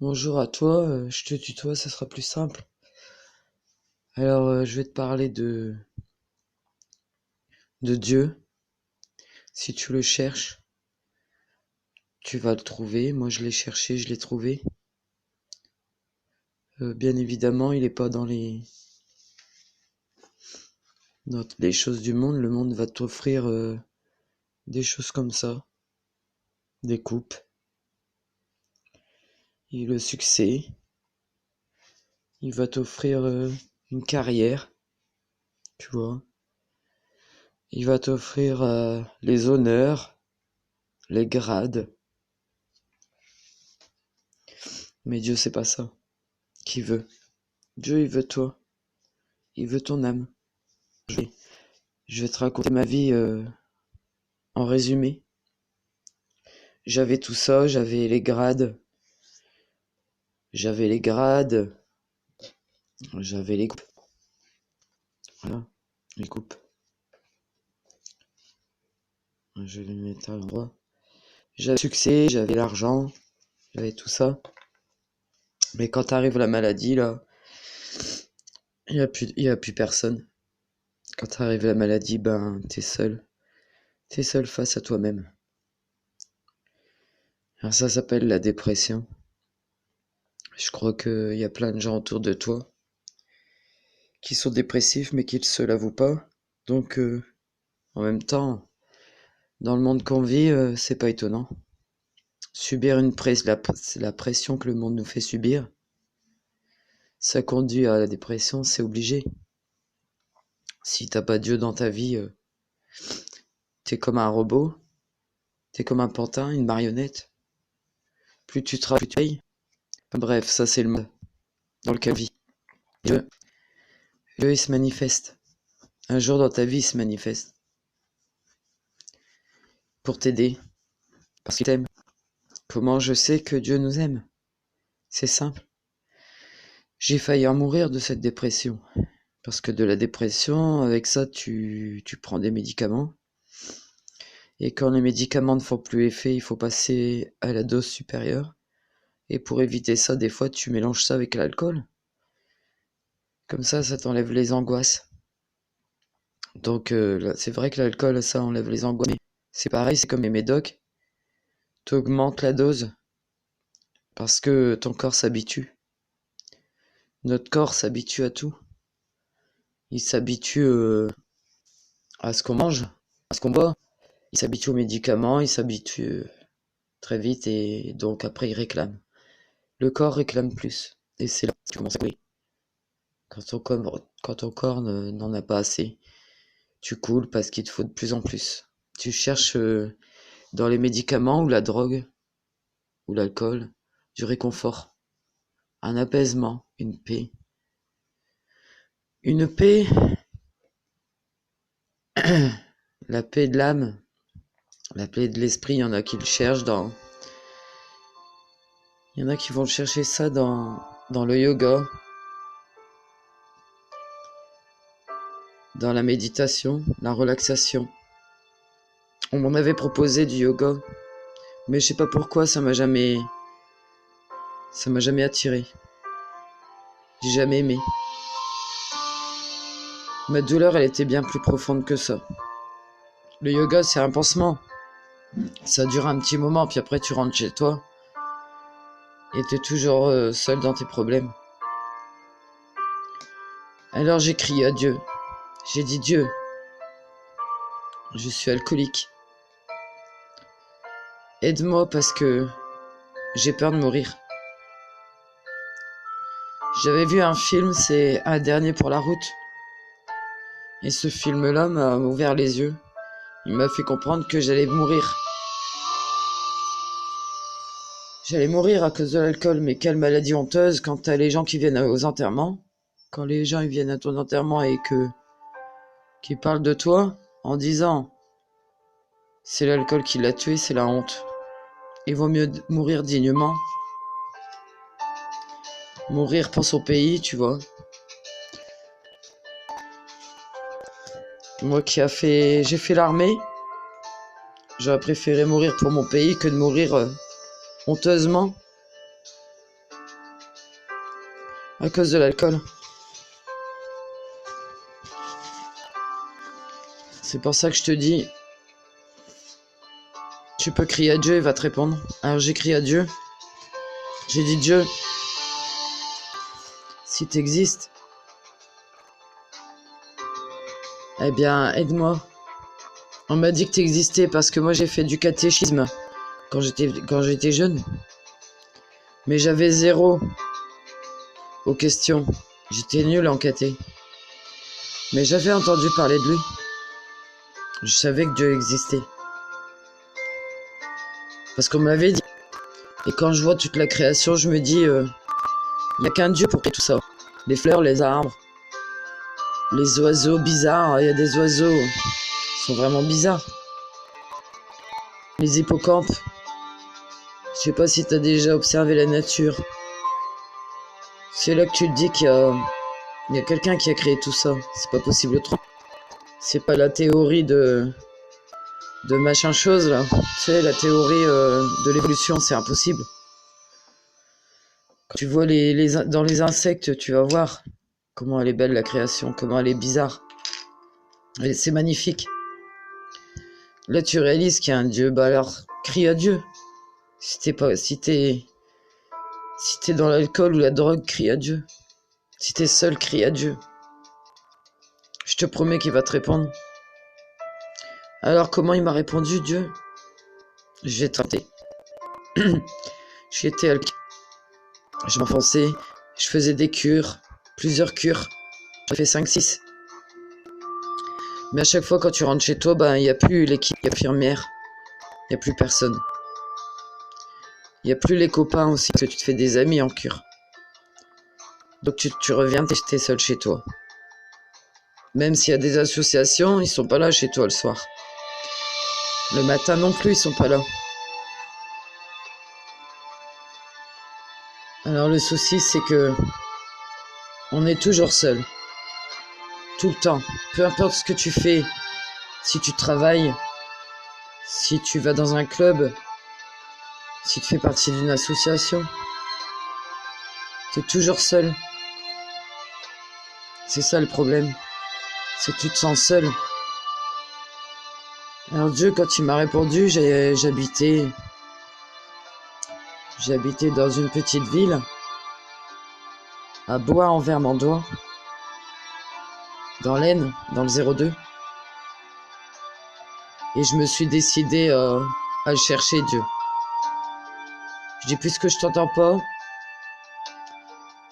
Bonjour à toi, je te tutoie, ça sera plus simple. Alors, je vais te parler de Dieu. Si tu le cherches, tu vas le trouver. Moi, je l'ai cherché, je l'ai trouvé. Bien évidemment, il n'est pas dans les choses du monde. Le monde va t'offrir des choses comme ça, des coupes, et le succès. Il va t'offrir une carrière, tu vois. Il va t'offrir les honneurs, les grades. Mais Dieu, c'est pas ça qu'il veut. Dieu, il veut toi. Il veut ton âme. Je vais te raconter ma vie en résumé. J'avais tout ça, j'avais les grades, j'avais les coupes. Voilà, les coupes. Je vais les mettre à l'endroit. J'avais le succès, j'avais l'argent, j'avais tout ça. Mais quand arrive la maladie, là, il y a plus personne. Quand arrive la maladie, ben, t'es seul. T'es seul face à toi-même. Alors ça s'appelle la dépression. Je crois qu'il y a plein de gens autour de toi qui sont dépressifs mais qui ne se l'avouent pas. Donc, en même temps, dans le monde qu'on vit, c'est pas étonnant. Subir la pression que le monde nous fait subir, ça conduit à la dépression, c'est obligé. Si t'as pas Dieu dans ta vie, t'es comme un robot, t'es comme un pantin, une marionnette. Plus tu travailles, plus tu payes. Enfin, bref, ça c'est le monde dans lequel on vit. Dieu, Dieu, il se manifeste. Un jour dans ta vie, il se manifeste. Pour t'aider. Parce qu'il t'aime. Comment je sais que Dieu nous aime? C'est simple. J'ai failli en mourir de cette dépression. Parce que de la dépression, avec ça, tu prends des médicaments. Et quand les médicaments ne font plus effet, il faut passer à la dose supérieure. Et pour éviter ça, des fois, tu mélanges ça avec l'alcool. Comme ça t'enlève les angoisses. Donc, c'est vrai que l'alcool, ça enlève les angoisses. Mais c'est pareil, c'est comme les médocs. Tu augmentes la dose parce que ton corps s'habitue. Notre corps s'habitue à tout. Il s'habitue à ce qu'on mange, à ce qu'on boit. Il s'habitue aux médicaments, il s'habitue très vite et donc après il réclame. Le corps réclame plus. Et c'est là que tu commences à couler. Quand ton corps n'en a pas assez, tu coules parce qu'il te faut de plus en plus. Tu cherches dans les médicaments ou la drogue ou l'alcool du réconfort, un apaisement, une paix. Une paix, la paix de l'âme, la paix de l'esprit, il y en a qui le cherchent Il y en a qui vont chercher ça dans le yoga, dans la méditation, la relaxation. On m'en avait proposé du yoga, mais je sais pas pourquoi ça m'a jamais attiré. J'ai jamais aimé. Ma douleur, elle était bien plus profonde que ça. Le yoga, c'est un pansement. Ça dure un petit moment, puis après tu rentres chez toi et t'es toujours seul dans tes problèmes. Alors j'ai crié à Dieu. J'ai dit Dieu, je suis alcoolique. Aide-moi parce que j'ai peur de mourir. J'avais vu un film, c'est Un dernier pour la route. Et ce film-là m'a ouvert les yeux. Il m'a fait comprendre que j'allais mourir. J'allais mourir à cause de l'alcool, mais quelle maladie honteuse quand t'as les gens qui viennent aux enterrements. Quand les gens ils viennent à ton enterrement et qu'ils parlent de toi en disant c'est l'alcool qui l'a tué, c'est la honte. Il vaut mieux mourir dignement. Mourir pour son pays, tu vois. Moi j'ai fait l'armée. J'aurais préféré mourir pour mon pays que de mourir honteusement à cause de l'alcool. C'est pour ça que je te dis, tu peux crier à Dieu, il va te répondre. Alors j'ai crié à Dieu. J'ai dit, Dieu, si t'existes, eh bien, aide-moi. On m'a dit que t'existais parce que moi j'ai fait du catéchisme quand j'étais jeune. Mais j'avais zéro aux questions. J'étais nul en caté. Mais j'avais entendu parler de lui. Je savais que Dieu existait. Parce qu'on me l'avait dit. Et quand je vois toute la création, je me dis, il n'y a qu'un Dieu pour créer tout ça. Les fleurs, les arbres, les oiseaux bizarres. Il y a des oiseaux qui sont vraiment bizarres. Les hippocampes. Je sais pas si tu as déjà observé la nature. C'est là que tu te dis qu'il y a quelqu'un qui a créé tout ça. C'est pas possible autrement. C'est pas la théorie de machin chose là. Tu sais, la théorie de l'évolution, c'est impossible. Quand tu vois dans les insectes, tu vas voir comment elle est belle la création, comment elle est bizarre. Et c'est magnifique. Là, tu réalises qu'il y a un Dieu. Bah alors, crie à Dieu. Si t'es dans l'alcool ou la drogue, crie à Dieu. Si t'es seul, crie à Dieu. Je te promets qu'il va te répondre. Alors, comment il m'a répondu, Dieu? Je vais te raconter. J'étais alcoolique. Je m'enfonçais. Je faisais des cures. Plusieurs cures. J'ai fait 5-6. Mais à chaque fois, quand tu rentres chez toi, il n'y a plus l'équipe infirmière. Il n'y a plus personne. Il n'y a plus les copains aussi, parce que tu te fais des amis en cure. Donc tu reviens, t'es seul chez toi. Même s'il y a des associations, ils sont pas là chez toi le soir. Le matin non plus, ils sont pas là. Alors le souci, c'est que on est toujours seul. Tout le temps. Peu importe ce que tu fais, si tu travailles, si tu vas dans un club, si tu fais partie d'une association, tu es toujours seul. C'est ça le problème. C'est que tu te sens seul. Alors Dieu, quand il m'a répondu, j'habitais dans une petite ville, à Bois-en-Vermandois, dans l'Aisne, dans le 02. Et je me suis décidé à le chercher, Dieu. Je dis, puisque je t'entends pas,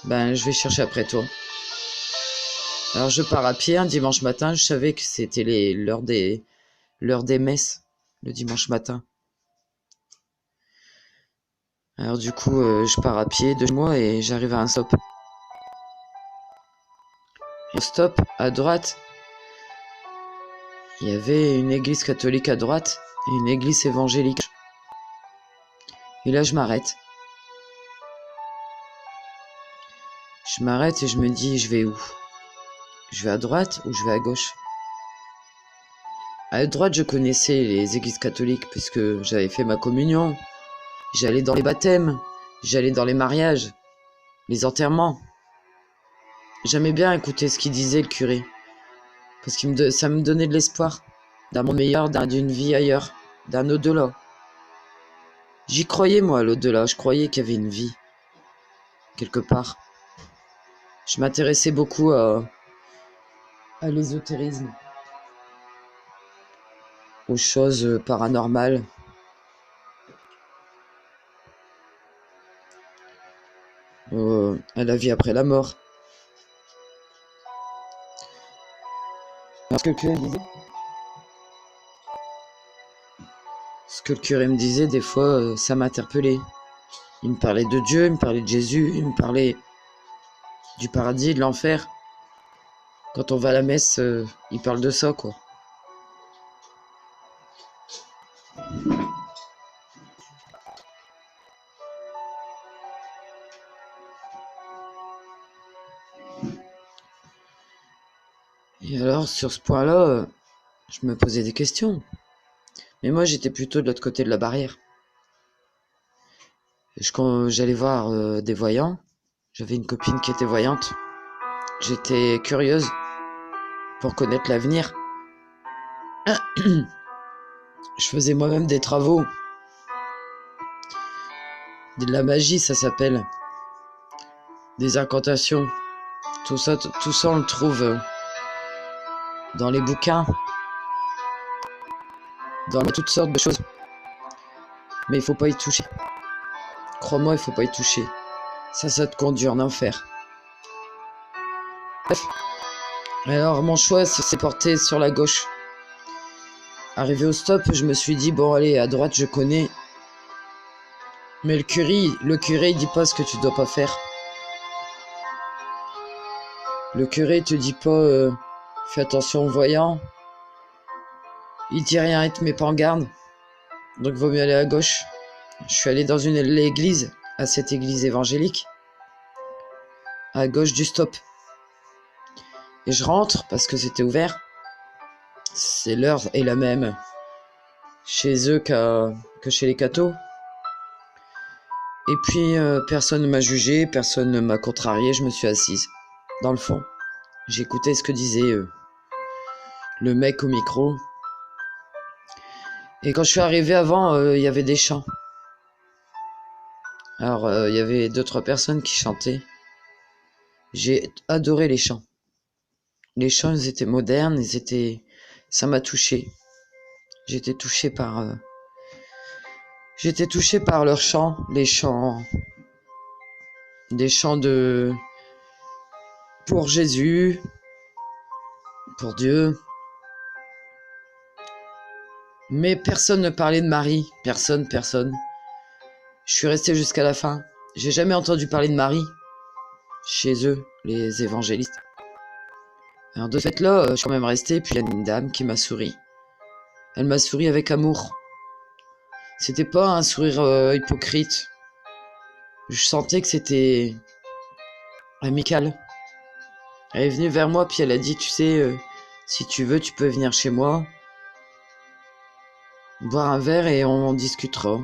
je vais chercher après toi. Alors je pars à pied un dimanche matin, je savais que c'était l'heure des messes, le dimanche matin. Alors du coup, je pars à pied de chez moi et j'arrive à un stop. Au stop, à droite, il y avait une église catholique à droite et une église évangélique. Et là, je m'arrête. Je m'arrête et je me dis, je vais où? Je vais à droite ou je vais à gauche? À droite, je connaissais les églises catholiques puisque j'avais fait ma communion. J'allais dans les baptêmes, j'allais dans les mariages, les enterrements. J'aimais bien écouter ce qu'il disait le curé, parce que ça me donnait de l'espoir, d'un monde meilleur, d'une vie ailleurs, d'un au-delà. J'y croyais moi, à l'au-delà, je croyais qu'il y avait une vie, quelque part. Je m'intéressais beaucoup à l'ésotérisme, aux choses paranormales. À la vie après la mort. Ce que le curé me disait, des fois, ça m'interpellait. Il me parlait de Dieu, il me parlait de Jésus, il me parlait du paradis, de l'enfer. Quand on va à la messe, il parle de ça, quoi. Et alors, sur ce point-là, je me posais des questions. Mais moi, j'étais plutôt de l'autre côté de la barrière. J'allais voir des voyants. J'avais une copine qui était voyante. J'étais curieuse pour connaître l'avenir. Je faisais moi-même des travaux. De la magie, ça s'appelle. Des incantations. Tout ça, on le trouve dans les bouquins. Dans toutes sortes de choses. Mais il faut pas y toucher. Crois-moi, il faut pas y toucher. Ça te conduit en enfer. Bref. Alors, mon choix s'est porté sur la gauche. Arrivé au stop, je me suis dit, bon, allez, à droite, je connais. Mais le curé, il dit pas ce que tu dois pas faire. Le curé te dit pas, fais attention aux voyants. Il dit rien, il te met pas en garde. Donc, vaut mieux aller à gauche. Je suis allé dans l'église, à cette église évangélique, à gauche du stop. Et je rentre parce que c'était ouvert. C'est l'heure est la même chez eux que chez les cathos. Et puis personne ne m'a jugé, personne ne m'a contrarié, je me suis assise dans le fond. J'écoutais ce que disait le mec au micro. Et quand je suis arrivé avant, il y avait des chants. Alors il y avait 2-3 personnes qui chantaient. J'ai adoré les chants. Les chants, ils étaient modernes, ça m'a touché. J'étais touché par leurs chants, des chants pour Jésus, pour Dieu. Mais personne ne parlait de Marie, personne. Je suis resté jusqu'à la fin. J'ai jamais entendu parler de Marie chez eux, les évangélistes. Alors de fait là, je suis quand même resté, puis il y a une dame qui m'a souri. Elle m'a souri avec amour. C'était pas un sourire hypocrite. Je sentais que c'était amical. Elle est venue vers moi, puis elle a dit, tu sais, si tu veux, tu peux venir chez moi, boire un verre et on en discutera.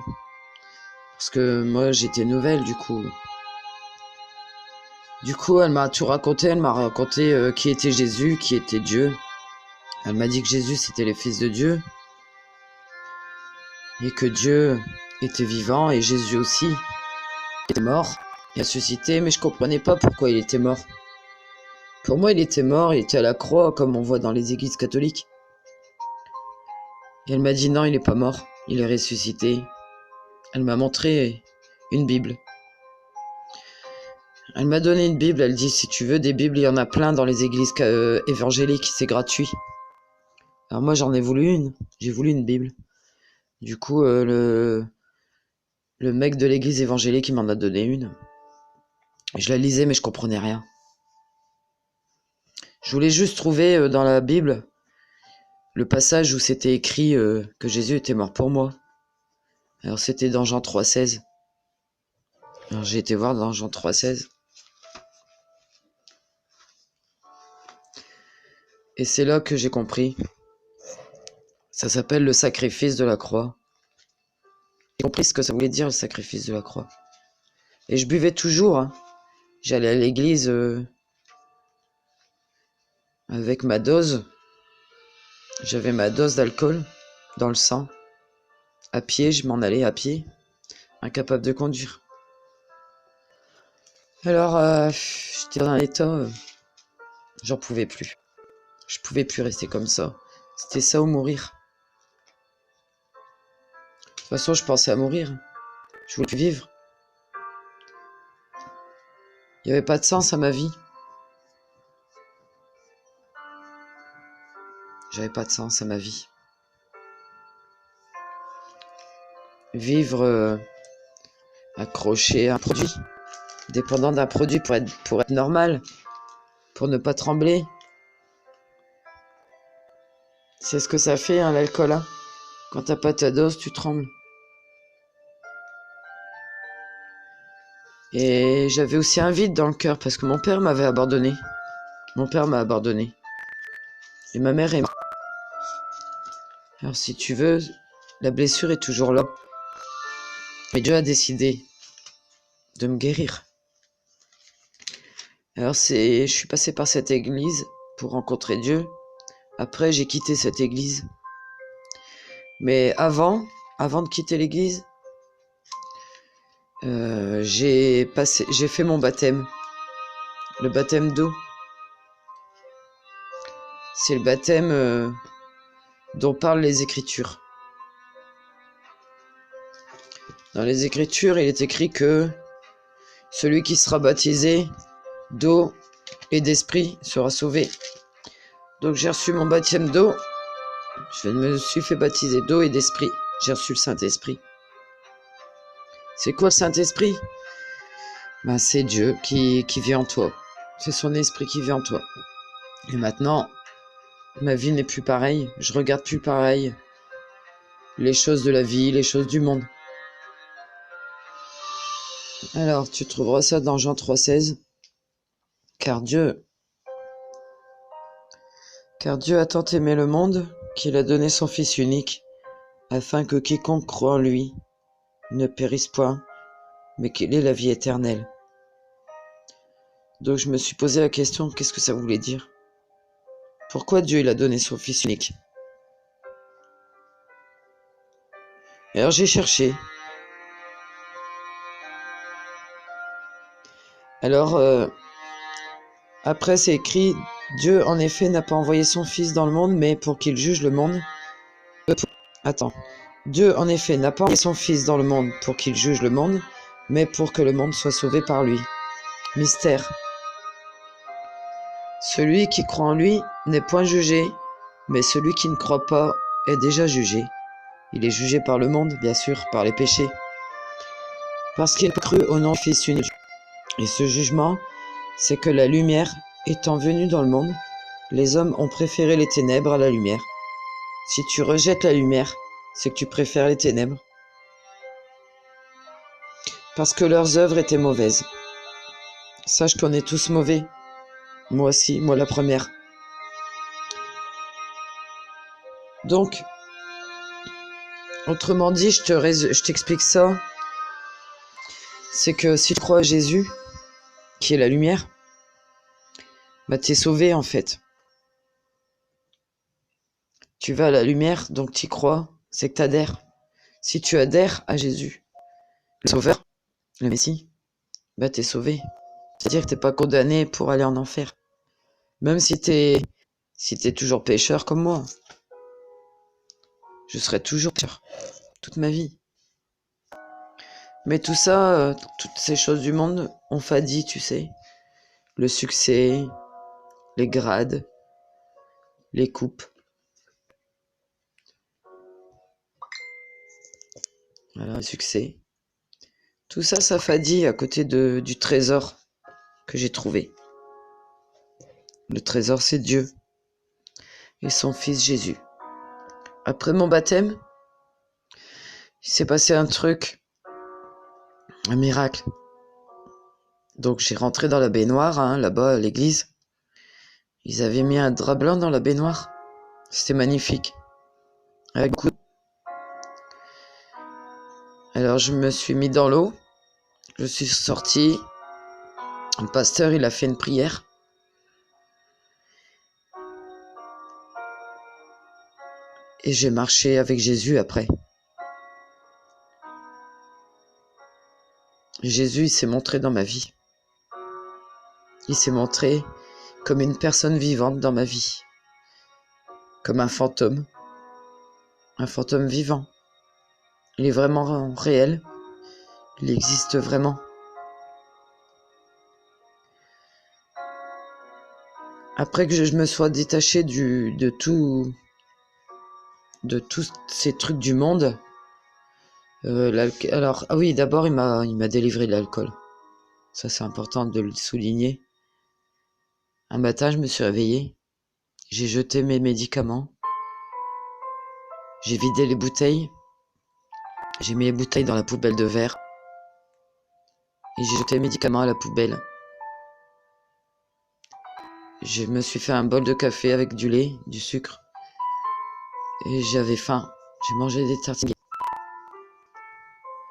Parce que moi, j'étais nouvelle, du coup. Du coup, elle m'a tout raconté. Elle m'a raconté qui était Jésus, qui était Dieu. Elle m'a dit que Jésus, c'était le Fils de Dieu. Et que Dieu était vivant et Jésus aussi. Il était mort et ressuscité, mais je comprenais pas pourquoi il était mort. Pour moi, il était mort, il était à la croix, comme on voit dans les églises catholiques. Et elle m'a dit non, il est pas mort, il est ressuscité. Elle m'a montré une Bible. Elle m'a donné une Bible, elle dit si tu veux des Bibles, il y en a plein dans les églises évangéliques, c'est gratuit. Alors moi j'en ai voulu une, j'ai voulu une Bible. Du coup le mec de l'église évangélique il m'en a donné une. Je la lisais mais je comprenais rien. Je voulais juste trouver dans la Bible le passage où c'était écrit que Jésus était mort pour moi. Alors c'était dans Jean 3,16. Alors j'ai été voir dans Jean 3,16. Et c'est là que j'ai compris. Ça s'appelle le sacrifice de la croix. J'ai compris ce que ça voulait dire le sacrifice de la croix. Et je buvais toujours. Hein. J'allais à l'église avec ma dose. J'avais ma dose d'alcool dans le sang. À pied, je m'en allais à pied. Incapable de conduire. Alors, j'étais dans un état... j'en pouvais plus. Je pouvais plus rester comme ça. C'était ça ou mourir. De toute façon, je pensais à mourir. Je voulais plus vivre. Il n'y avait pas de sens à ma vie. J'avais pas de sens à ma vie. Vivre accroché à un produit. Dépendant d'un produit pour être normal. Pour ne pas trembler. C'est ce que ça fait, hein, l'alcool. Hein. Quand t'as pas ta dose, tu trembles. Et j'avais aussi un vide dans le cœur parce que mon père m'avait abandonné. Mon père m'a abandonné. Et ma mère est morte. Alors si tu veux, la blessure est toujours là. Mais Dieu a décidé de me guérir. Alors je suis passé par cette église pour rencontrer Dieu. Après, j'ai quitté cette église. Mais avant de quitter l'église, j'ai fait mon baptême. Le baptême d'eau. C'est le baptême dont parlent les Écritures. Dans les Écritures, il est écrit que celui qui sera baptisé d'eau et d'esprit sera sauvé. Donc j'ai reçu mon baptême d'eau. Je me suis fait baptiser d'eau et d'esprit. J'ai reçu le Saint-Esprit. C'est quoi le Saint-Esprit? C'est Dieu qui vit en toi. C'est son esprit qui vit en toi. Et maintenant, ma vie n'est plus pareille. Je regarde plus pareil les choses de la vie, les choses du monde. Alors, tu trouveras ça dans Jean 3,16. Car Dieu a tant aimé le monde qu'il a donné son Fils unique, afin que quiconque croit en lui ne périsse point, mais qu'il ait la vie éternelle. Donc je me suis posé la question, qu'est-ce que ça voulait dire? Pourquoi Dieu il a donné son Fils unique? Et alors j'ai cherché. Alors, après c'est écrit, Dieu en effet n'a pas envoyé son Fils dans le monde, mais pour qu'il juge le monde. Dieu en effet n'a pas envoyé son Fils dans le monde pour qu'il juge le monde, mais pour que le monde soit sauvé par lui. Mystère. Celui qui croit en lui n'est point jugé, mais celui qui ne croit pas est déjà jugé. Il est jugé par le monde, bien sûr, par les péchés, parce qu'il a cru au nom du Fils unique. Et ce jugement, c'est que la lumière étant venue dans le monde, les hommes ont préféré les ténèbres à la lumière. Si tu rejettes la lumière, c'est que tu préfères les ténèbres, parce que leurs œuvres étaient mauvaises. Sache qu'on est tous mauvais. Moi aussi, moi la première. Donc, autrement dit, je t'explique ça. C'est que si tu crois à Jésus, qui est la lumière, t'es sauvé en fait. Tu vas à la lumière, donc tu y crois, c'est que tu adhères. Si tu adhères à Jésus, le Sauveur, le Messie, t'es sauvé. C'est-à-dire que t'es pas condamné pour aller en enfer. Même si t'es toujours pécheur comme moi. Je serai toujours pécheur. Toute ma vie. Mais tout ça, toutes ces choses du monde ont failli, tu sais. Le succès, les grades, les coupes. Voilà, le succès. Tout ça, ça faillit à côté du trésor que j'ai trouvé. Le trésor, c'est Dieu et son Fils Jésus. Après mon baptême, il s'est passé un truc, un miracle. Donc j'ai rentré dans la baignoire, là-bas à l'église. Ils avaient mis un drap blanc dans la baignoire. C'était magnifique. Avec beaucoup. Alors je me suis mis dans l'eau. Je suis sorti. Le pasteur, il a fait une prière. Et j'ai marché avec Jésus après. Jésus, il s'est montré dans ma vie. Il s'est montré comme une personne vivante dans ma vie. Comme un fantôme vivant. Il est vraiment réel. Il existe vraiment. Après que je me sois détaché de tous ces trucs du monde, alors, ah oui, d'abord, il m'a délivré de l'alcool. Ça, c'est important de le souligner. Un matin, je me suis réveillé. J'ai jeté mes médicaments. J'ai vidé les bouteilles. J'ai mis les bouteilles dans la poubelle de verre. Et j'ai jeté les médicaments à la poubelle. Je me suis fait un bol de café avec du lait, du sucre. Et j'avais faim. J'ai mangé des tartines.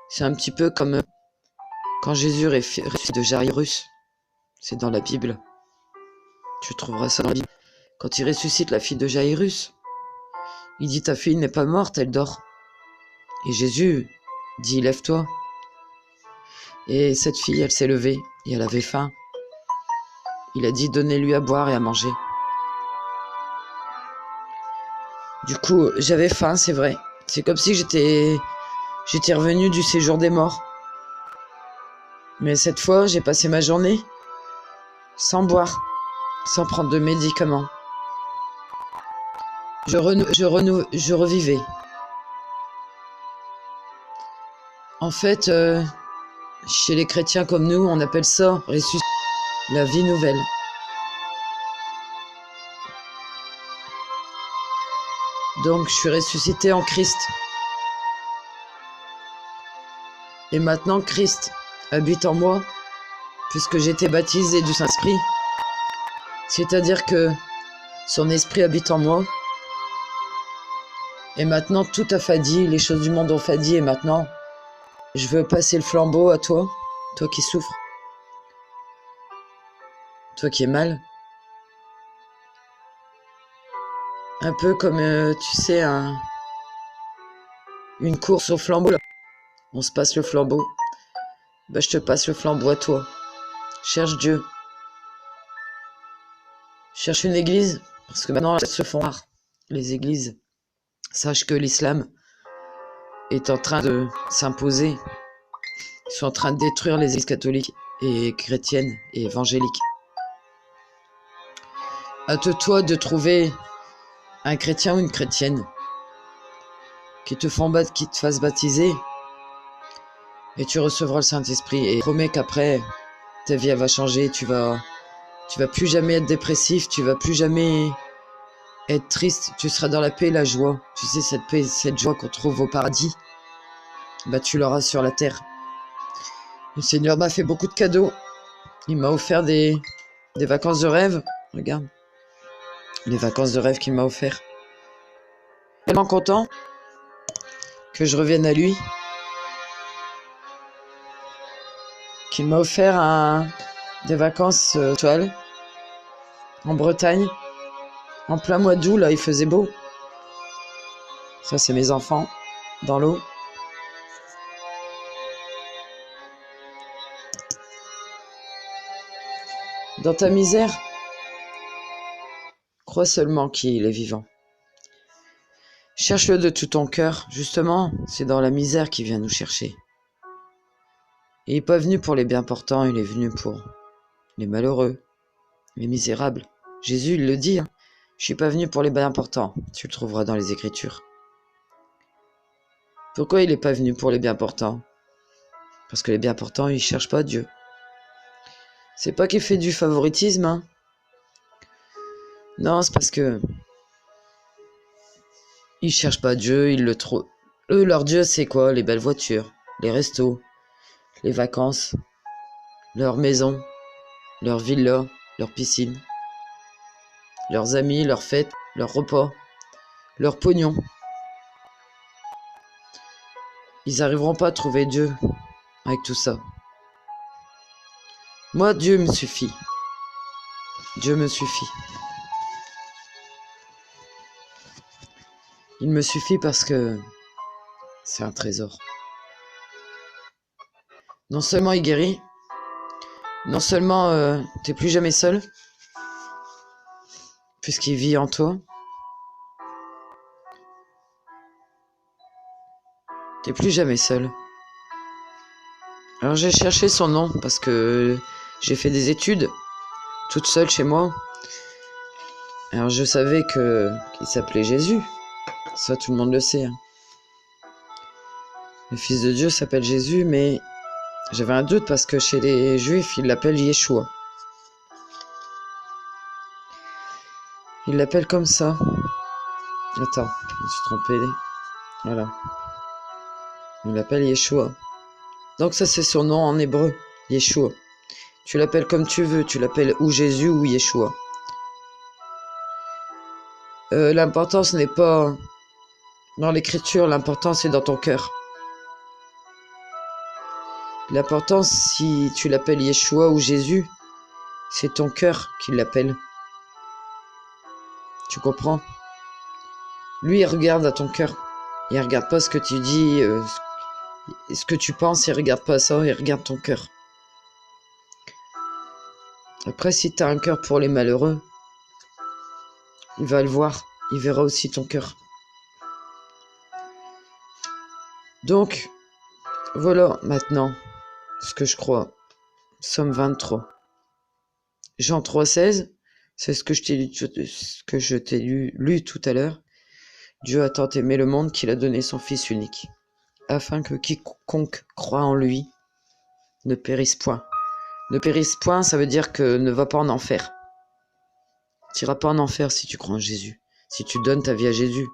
C'est un petit peu comme quand Jésus ressuscite de Jairus. C'est dans la Bible. Tu trouveras ça dans la Bible. Quand il ressuscite la fille de Jairus, il dit ta fille n'est pas morte, elle dort. Et Jésus dit lève-toi. Et cette fille, elle s'est levée et elle avait faim. Il a dit donnez-lui à boire et à manger. Du coup, j'avais faim, c'est vrai. C'est comme si j'étais revenu du séjour des morts. Mais cette fois, j'ai passé ma journée sans boire, sans prendre de médicaments. Je revivais. En fait, chez les chrétiens comme nous, on appelle ça ressusciter, la vie nouvelle. Donc, je suis ressuscité en Christ. Et maintenant, Christ habite en moi, puisque j'ai été baptisé du Saint-Esprit. C'est-à-dire que son esprit habite en moi. Et maintenant, tout a fadi, les choses du monde ont fadi, et maintenant, je veux passer le flambeau à toi, toi qui souffres, toi qui es mal. Un peu comme, tu sais, une course au flambeau, là. On se passe le flambeau. Bah, je te passe le flambeau à toi. Cherche Dieu. Cherche une église, parce que maintenant, elles se font rares, les églises. Sache que l'islam est en train de s'imposer. Ils sont en train de détruire les églises catholiques et chrétiennes et évangéliques. Hâte-toi de trouver un chrétien ou une chrétienne qui te fasse baptiser et tu recevras le Saint-Esprit. Et promets qu'après, ta vie elle va changer. Tu vas plus jamais être dépressif, tu vas plus jamais être triste. Tu seras dans la paix et la joie. Tu sais, cette paix, cette joie qu'on trouve au paradis, bah tu l'auras sur la terre. Le Seigneur m'a fait beaucoup de cadeaux. Il m'a offert des vacances de rêve. Regarde, les vacances de rêve qu'il m'a offert. Tellement content que je revienne à lui, qu'il m'a offert des vacances étoiles en Bretagne, en plein mois d'août, là, il faisait beau. Ça, c'est mes enfants, dans l'eau. Dans ta misère, crois seulement qu'il est vivant. Cherche-le de tout ton cœur. Justement, c'est dans la misère qu'il vient nous chercher. Il n'est pas venu pour les bien portants, il est venu pour les malheureux, les misérables. Jésus, il le dit, hein. Je suis pas venu pour les bien portants. Tu le trouveras dans les Écritures. Pourquoi il n'est pas venu pour les bien portants? Parce que les bien portants, ils cherchent pas Dieu. C'est pas qu'il fait du favoritisme, hein. Non, c'est parce que ils cherchent pas Dieu, ils le trouvent. Eux, leur Dieu, c'est quoi? Les belles voitures, les restos, les vacances, leur maison, leur villa, leur piscine, leurs amis, leurs fêtes, leurs repas, leurs pognons. Ils n'arriveront pas à trouver Dieu avec tout ça. Moi, Dieu me suffit. Dieu me suffit. Il me suffit parce que c'est un trésor. Non seulement il guérit, non seulement t'es plus jamais seul, puisqu'il vit en toi. T'es plus jamais seul. Alors j'ai cherché son nom parce que j'ai fait des études toute seule chez moi. Alors je savais qu'il s'appelait Jésus. Ça, tout le monde le sait, hein. Le Fils de Dieu s'appelle Jésus, mais j'avais un doute parce que chez les Juifs, ils l'appellent Yeshua. Ils l'appellent comme ça. Attends, je me suis trompé. Voilà. Ils l'appellent Yeshua. Donc ça, c'est son nom en hébreu, Yeshua. Tu l'appelles comme tu veux, tu l'appelles ou Jésus ou Yeshua. L'important, ce n'est pas dans l'écriture, l'important, c'est dans ton cœur. L'important, si tu l'appelles Yeshua ou Jésus, C'est ton cœur qui l'appelle. Tu comprends? Lui, il regarde à ton cœur. Il regarde pas ce que tu dis, ce que tu penses, il regarde pas ça, il regarde ton cœur. Après, si tu as un cœur pour les malheureux, il va le voir, il verra aussi ton cœur. Donc, voilà maintenant ce que je crois. Psaume 23. Jean 3,16, c'est ce que je t'ai lu tout à l'heure. Dieu a tant aimé le monde qu'il a donné son Fils unique, afin que quiconque croit en lui ne périsse point. Ne périsse point, ça veut dire que ne va pas en enfer. Tu n'iras pas en enfer si tu crois en Jésus, si tu donnes ta vie à Jésus.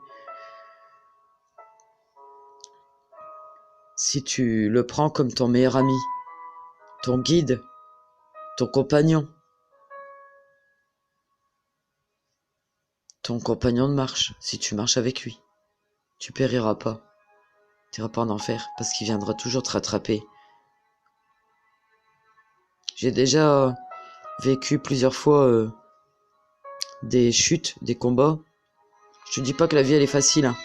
Si tu le prends comme ton meilleur ami, ton guide, ton compagnon de marche, si tu marches avec lui, tu périras pas. Tu n'iras pas en enfer, parce qu'il viendra toujours te rattraper. J'ai déjà vécu plusieurs fois des chutes, des combats. Je te dis pas que la vie elle est facile, hein.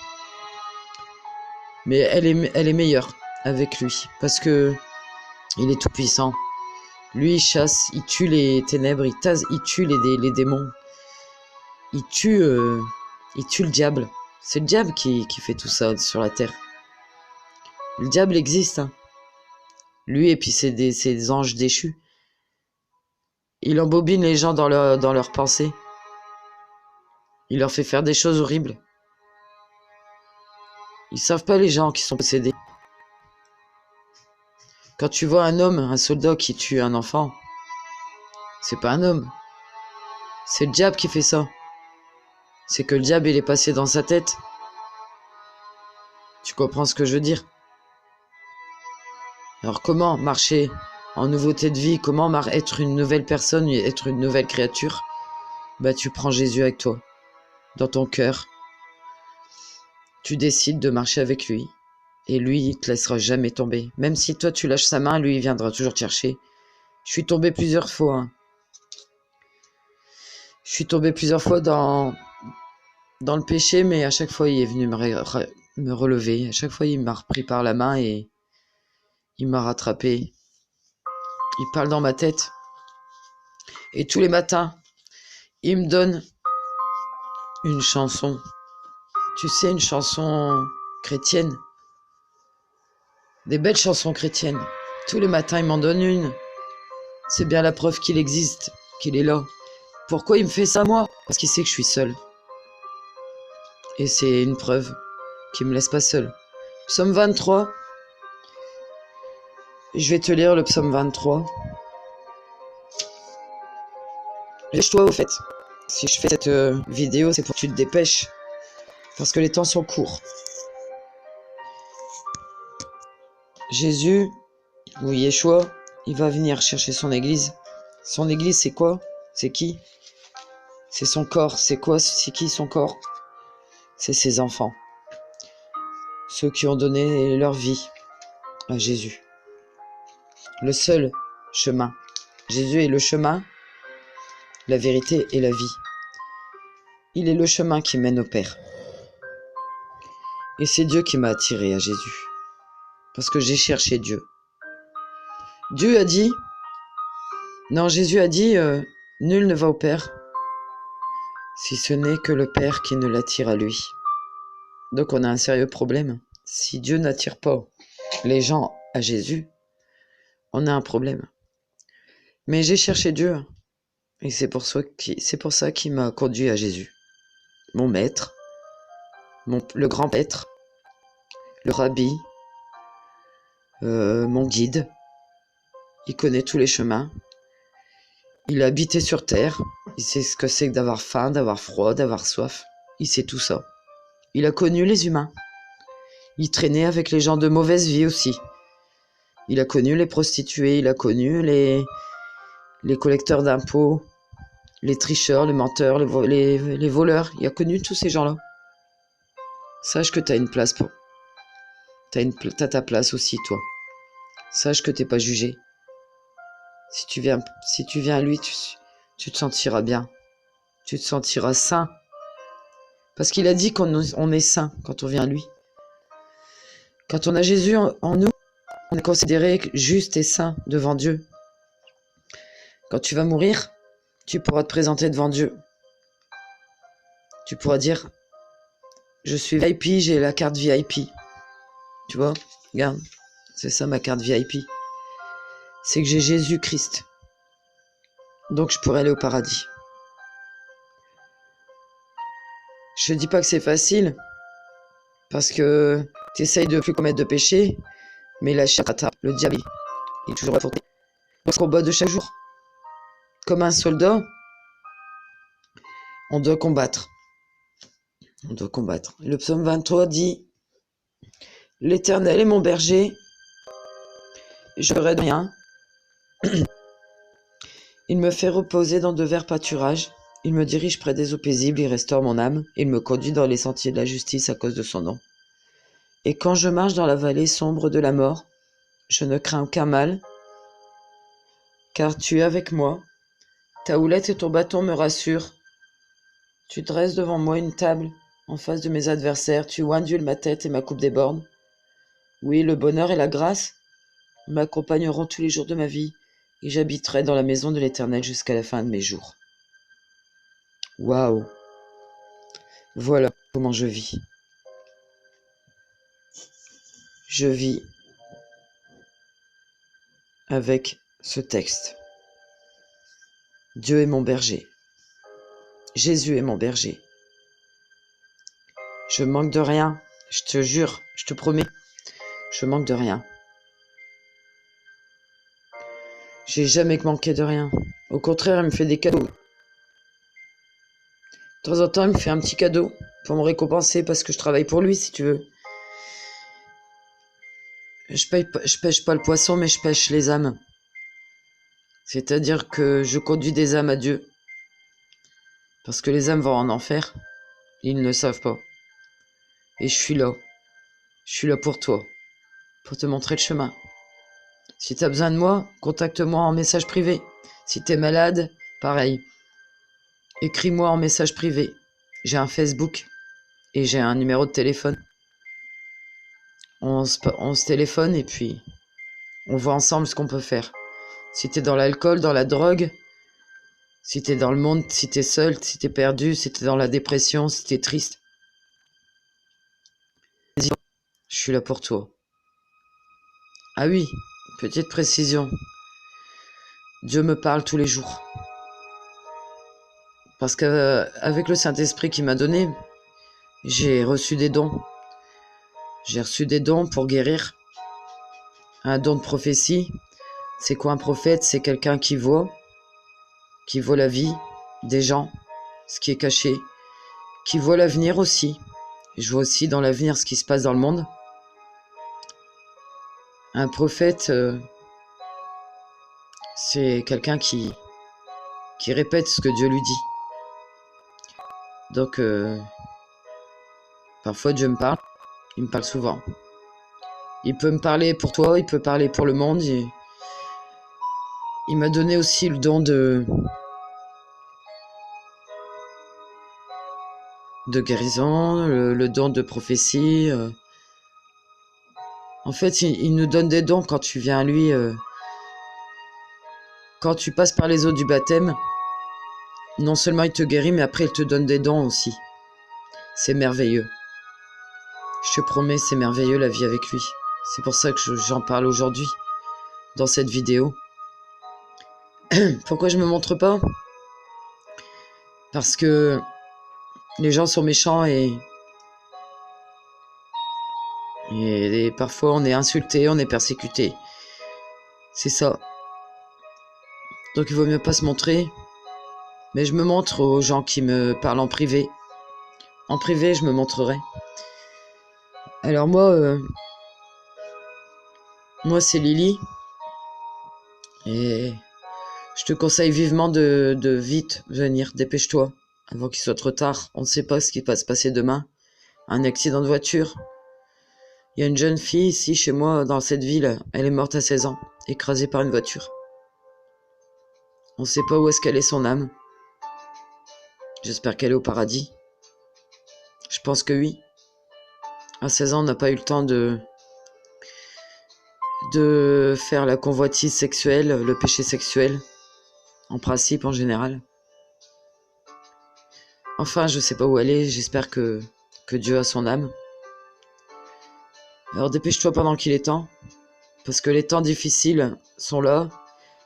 Mais elle est meilleure avec lui, parce que il est tout puissant. Lui il chasse, il tue les ténèbres, il tue les démons, il tue le diable. C'est le diable qui fait tout ça sur la terre. Le diable existe, hein. Lui et puis ses anges déchus. Il embobine les gens dans leurs pensées. Il leur fait faire des choses horribles. Ils savent pas les gens qui sont possédés. Quand tu vois un homme, un soldat qui tue un enfant, c'est pas un homme. C'est le diable qui fait ça. C'est que le diable il est passé dans sa tête. Tu comprends ce que je veux dire? Alors comment marcher en nouveauté de vie? Comment être une nouvelle personne, être une nouvelle créature? Bah tu prends Jésus avec toi, dans ton cœur. Tu décides de marcher avec lui. Et lui, il te laissera jamais tomber. Même si toi, tu lâches sa main, lui, il viendra toujours te chercher. Je suis tombé plusieurs fois. Hein. Je suis tombé plusieurs fois dans le péché, mais à chaque fois, il est venu me relever. À chaque fois, il m'a repris par la main et il m'a rattrapé. Il parle dans ma tête. Et tous les matins, il me donne une chanson. Tu sais, une chanson chrétienne. Des belles chansons chrétiennes. Tous les matins, il m'en donne une. C'est bien la preuve qu'il existe, qu'il est là. Pourquoi il me fait ça, moi? Parce qu'il sait que je suis seul. Et c'est une preuve qu'il me laisse pas seul. Psaume 23. Je vais te lire le psaume 23. Dépêche-toi au fait. Si je fais cette vidéo, c'est pour que tu te dépêches. Parce que les temps sont courts. Jésus, ou Yeshua, il va venir chercher son église. Son église, c'est quoi? C'est qui? C'est son corps. C'est quoi? C'est qui son corps? C'est ses enfants. Ceux qui ont donné leur vie à Jésus. Le seul chemin. Jésus est le chemin, la vérité et la vie. Il est le chemin qui mène au Père. Et c'est Dieu qui m'a attiré à Jésus. Parce que j'ai cherché Dieu. Dieu a dit, non, Jésus a dit, nul ne va au Père si ce n'est que le Père qui ne l'attire à lui. Donc on a un sérieux problème. Si Dieu n'attire pas les gens à Jésus, on a un problème. Mais j'ai cherché Dieu. Et c'est pour ça qu'il m'a conduit à Jésus. Mon maître, le grand maître, le rabbi, mon guide. Il connaît tous les chemins. Il a habité sur terre. Il sait ce que c'est que d'avoir faim, d'avoir froid, d'avoir soif. Il sait tout ça. Il a connu les humains. Il traînait avec les gens de mauvaise vie aussi. Il a connu les prostituées, il a connu les collecteurs d'impôts, les tricheurs, les menteurs, les voleurs. Il a connu tous ces gens-là. Sache que tu as une place pour... T'as ta place aussi, toi. Sache que t'es pas jugé. Si tu viens à lui, tu te sentiras bien. Tu te sentiras sain. Parce qu'il a dit qu'on est sain quand on vient à lui. Quand on a Jésus en nous, on est considéré juste et saint devant Dieu. Quand tu vas mourir, tu pourras te présenter devant Dieu. Tu pourras dire, je suis VIP, j'ai la carte VIP. Tu vois, regarde, c'est ça ma carte VIP. C'est que j'ai Jésus-Christ. Donc je pourrais aller au paradis. Je dis pas que c'est facile, parce que tu essayes de plus commettre de péché, mais la chair, le diable, il est toujours à faute. On se combat de chaque jour. Comme un soldat, on doit combattre. On doit combattre. Le psaume 23 dit, l'Éternel est mon berger, je ne de rien. Il me fait reposer dans de verts pâturages. Il me dirige près des eaux paisibles, il restaure mon âme. Il me conduit dans les sentiers de la justice à cause de son nom. Et quand je marche dans la vallée sombre de la mort, je ne crains aucun mal, car tu es avec moi. Ta houlette et ton bâton me rassurent. Tu dresses devant moi une table en face de mes adversaires. Tu oindules ma tête et ma coupe déborde. Oui, le bonheur et la grâce m'accompagneront tous les jours de ma vie, et j'habiterai dans la maison de l'Éternel jusqu'à la fin de mes jours. Waouh! Voilà comment je vis. Je vis avec ce texte. Dieu est mon berger. Jésus est mon berger. Je manque de rien. Je te jure, je te promets. Je manque de rien. J'ai jamais manqué de rien. Au contraire, il me fait des cadeaux. De temps en temps, il me fait un petit cadeau pour me récompenser parce que je travaille pour lui, si tu veux. Je pêche pas le poisson, mais je pêche les âmes. C'est-à-dire que je conduis des âmes à Dieu. Parce que les âmes vont en enfer. Ils ne le savent pas. Et je suis là. Je suis là pour toi. Pour te montrer le chemin. Si tu as besoin de moi, contacte-moi en message privé. Si tu es malade, pareil. Écris-moi en message privé. J'ai un Facebook et j'ai un numéro de téléphone. On se téléphone et puis on voit ensemble ce qu'on peut faire. Si t'es dans l'alcool, dans la drogue, si t'es dans le monde, si t'es seul, si t'es perdu, si t'es dans la dépression, si t'es triste, je suis là pour toi. Ah oui, petite précision. Dieu me parle tous les jours. Parce qu'avec le Saint-Esprit qu'il m'a donné, j'ai reçu des dons. J'ai reçu des dons pour guérir. Un don de prophétie. C'est quoi un prophète? C'est quelqu'un qui voit la vie des gens, ce qui est caché, qui voit l'avenir aussi. Je vois aussi dans l'avenir ce qui se passe dans le monde. Un prophète, c'est quelqu'un qui répète ce que Dieu lui dit. Donc, parfois Dieu me parle, il me parle souvent. Il peut me parler pour toi, il peut parler pour le monde. Il m'a donné aussi le don de guérison, le don de prophétie. En fait, il nous donne des dons quand tu viens à lui. Quand tu passes par les eaux du baptême, non seulement il te guérit, mais après il te donne des dons aussi. C'est merveilleux. Je te promets, c'est merveilleux la vie avec lui. C'est pour ça que j'en parle aujourd'hui, dans cette vidéo. Pourquoi je me montre pas? Parce que les gens sont méchants et parfois on est insulté, on est persécuté. C'est ça. Donc il vaut mieux pas se montrer. Mais je me montre aux gens qui me parlent en privé. En privé, je me montrerai. Alors moi c'est Lily. Et je te conseille vivement de vite venir. Dépêche-toi, avant qu'il soit trop tard. On ne sait pas ce qui va se passer demain. Un accident de voiture. Il y a une jeune fille ici, chez moi, dans cette ville. Elle est morte à 16 ans, écrasée par une voiture. On sait pas où est-ce qu'elle est son âme. J'espère qu'elle est au paradis. Je pense que oui. À 16 ans, on n'a pas eu le temps de faire la convoitise sexuelle, le péché sexuel, en principe, en général. Enfin, je sais pas où elle est, j'espère que Dieu a son âme. Alors dépêche-toi pendant qu'il est temps, parce que les temps difficiles sont là.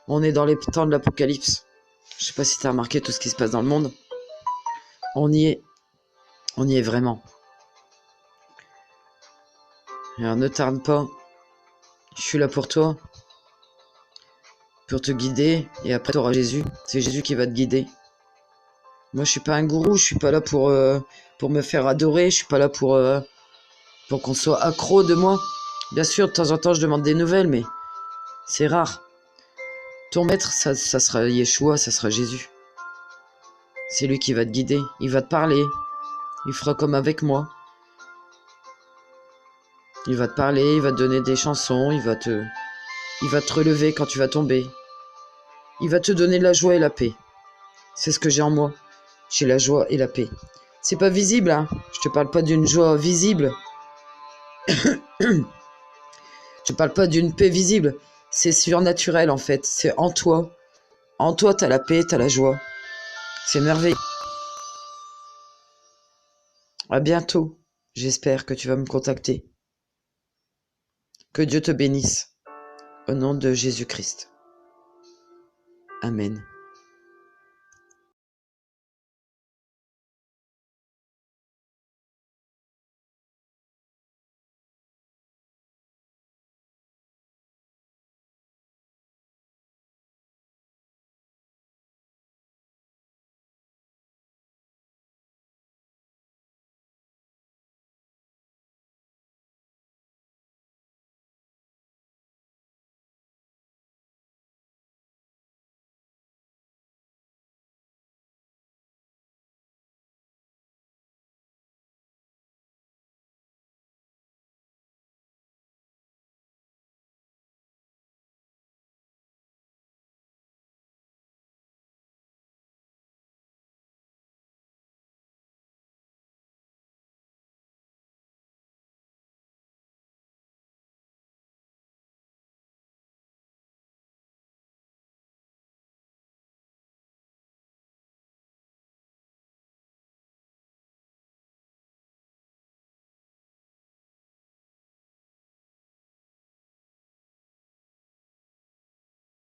On est dans les temps de l'apocalypse. Je sais pas si t'as remarqué tout ce qui se passe dans le monde. On y est vraiment. Alors ne tarde pas, je suis là pour toi, pour te guider, et après t'auras Jésus. C'est Jésus qui va te guider. Moi je suis pas un gourou, je suis pas là pour me faire adorer, je suis pas là pour qu'on soit accro de moi. Bien sûr, de temps en temps je demande des nouvelles, mais c'est rare. Ton maître, ça sera Yeshua, ça sera Jésus. C'est lui qui va te guider, il va te parler, il fera comme avec moi. Il va te parler, il va te donner des chansons, il va te relever quand tu vas tomber. Il va te donner la joie et la paix. C'est ce que j'ai en moi. J'ai la joie et la paix. C'est pas visible, hein. Je te parle pas d'une joie visible. Je te parle pas d'une paix visible. C'est surnaturel, en fait. C'est en toi. En toi, t'as la paix, t'as la joie. C'est merveilleux. À bientôt. J'espère que tu vas me contacter. Que Dieu te bénisse. Au nom de Jésus-Christ. Amen.